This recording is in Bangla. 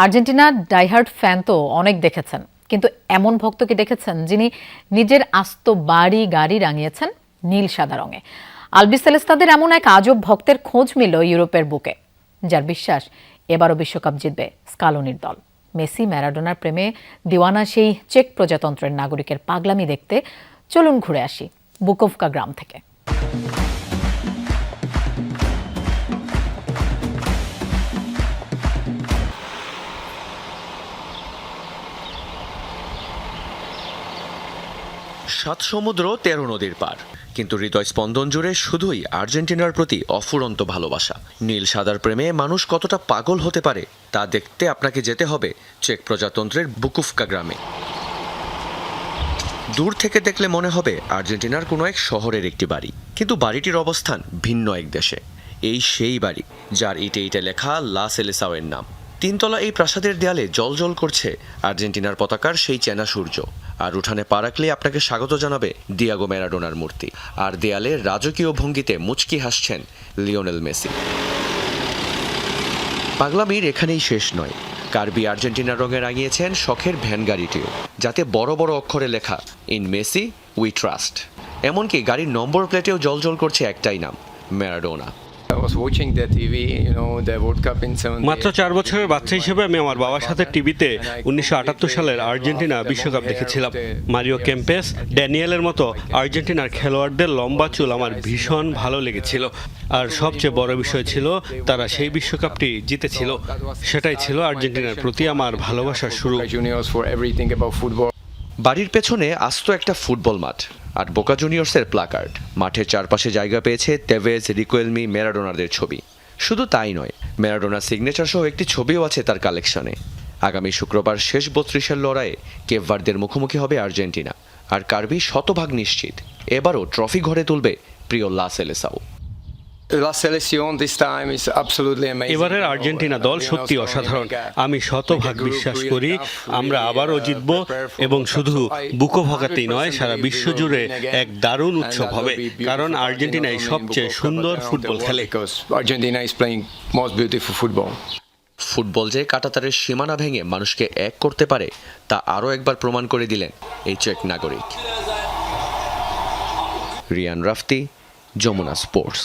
আর্জেন্টিনার ডাইহার্ড ফ্যান তো অনেক দেখেছেন, কিন্তু এমন ভক্ত কি দেখেছেন যিনি নিজের আস্ত বাড়ি গাড়ি রাঙিয়েছেন নীল সাদা রঙে? আলবিসেলেস্তাদের এমন এক আজব ভক্তের খোঁজ মিলল ইউরোপের বুকে, যার বিশ্বাস এবারও বিশ্বকাপ জিতবে স্কালোনির দল। মেসি ম্যারাডোনার প্রেমে দিওয়ানা সেই চেক প্রজাতন্ত্রের নাগরিকের পাগলামি দেখতে চলুন ঘুরে আসি বুকোভকা গ্রাম থেকে। সাত সমুদ্র ১৩ নদীর পার, কিন্তু হৃদয় স্পন্দন জুড়ে শুধুই আর্জেন্টিনার প্রতি অফুরন্ত ভালোবাসা। নীল সাদার প্রেমে মানুষ কতটা পাগল হতে পারে তা দেখতে আপনাকে যেতে হবে চেক প্রজাতন্ত্রের বুকোভকা গ্রামে। দূর থেকে দেখলে মনে হবে আর্জেন্টিনার কোনো এক শহরের একটি বাড়ি, কিন্তু বাড়িটির অবস্থান ভিন্ন এক দেশে। এই সেই বাড়ি যার ইটে ইটে লেখা লা সেলেসাওয়ের নাম। তিনতলা এই প্রাসাদের দেয়ালে জ্বলজ্বল করছে আর্জেন্টিনার পতাকার সেই চেনা সূর্য, আর উঠানে পা রাখলে আপনাকে স্বাগত জানাবে দিয়াগো ম্যারাডোনার মূর্তি, আর দেয়ালে রাজকীয় ভঙ্গিতে মুচকি হাসছেন লিওনেল মেসি। পাগলামির এখানেই শেষ নয়। কার্বি আর্জেন্টিনার রঙে রাঙিয়েছেন শখের ভ্যান গাড়িটিও, যাতে বড় বড় অক্ষরে লেখা ইন মেসি উই ট্রাস্ট। এমনকি গাড়ির নম্বর প্লেটেও জ্বলজ্বল করছে একটাই নাম, ম্যারাডোনা। মাত্র ৪ বছরের বাচ্চা হিসেবে আমি আমার বাবার সাথে টিভিতে ১৯৭৮ সালের আর্জেন্টিনা বিশ্বকাপ দেখেছিলাম। মারিও কেম্পেস, ড্যানিয়েলের মতো আর্জেন্টিনার খেলোয়াড়দের লম্বা চুল আমার ভীষণ ভালো লেগেছিল, আর সবচেয়ে বড় বিষয় ছিল তারা সেই বিশ্বকাপটি জিতেছিল। সেটাই ছিল আর্জেন্টিনার প্রতি আমার ভালোবাসার শুরু। বাড়ির পেছনে আস্ত একটা ফুটবল মাঠ আর বোকা জুনিয়র্সের প্লাকার্ড। মাঠের চারপাশে জায়গা পেয়েছে তেভেজ, রিকোয়েলমি, ম্যারাডোনাদের ছবি। শুধু তাই নয়, ম্যারাডোনার সিগনেচার সহ একটি ছবিও আছে তার কালেকশনে। আগামী শুক্রবার শেষ ৩২-এর লড়াইয়ে কেপ ভার্দের মুখোমুখি হবে আর্জেন্টিনা, আর কার্বি শতভাগ নিশ্চিত এবারও ট্রফি ঘরে তুলবে প্রিয় লা সেলেসাও। এবারের আর্জেন্টিনা দল সত্যি অসাধারণ। আমি শতভাগ বিশ্বাস করি আমরা আবারও জিতব, এবং শুধু বুকোভকাতেই নয়, সারা বিশ্ব জুড়ে এক দারুণ উৎসব হবে, কারণ আর্জেন্টিনাই সবচেয়ে সুন্দর ফুটবল খেলে। ফুটবল যে কাঁটাতারের সীমানা ভেঙে মানুষকে এক করতে পারে তা আরও একবার প্রমাণ করে দিলেন এই চেক নাগরিক। রিয়ান রাফতি, যমুনা স্পোর্টস।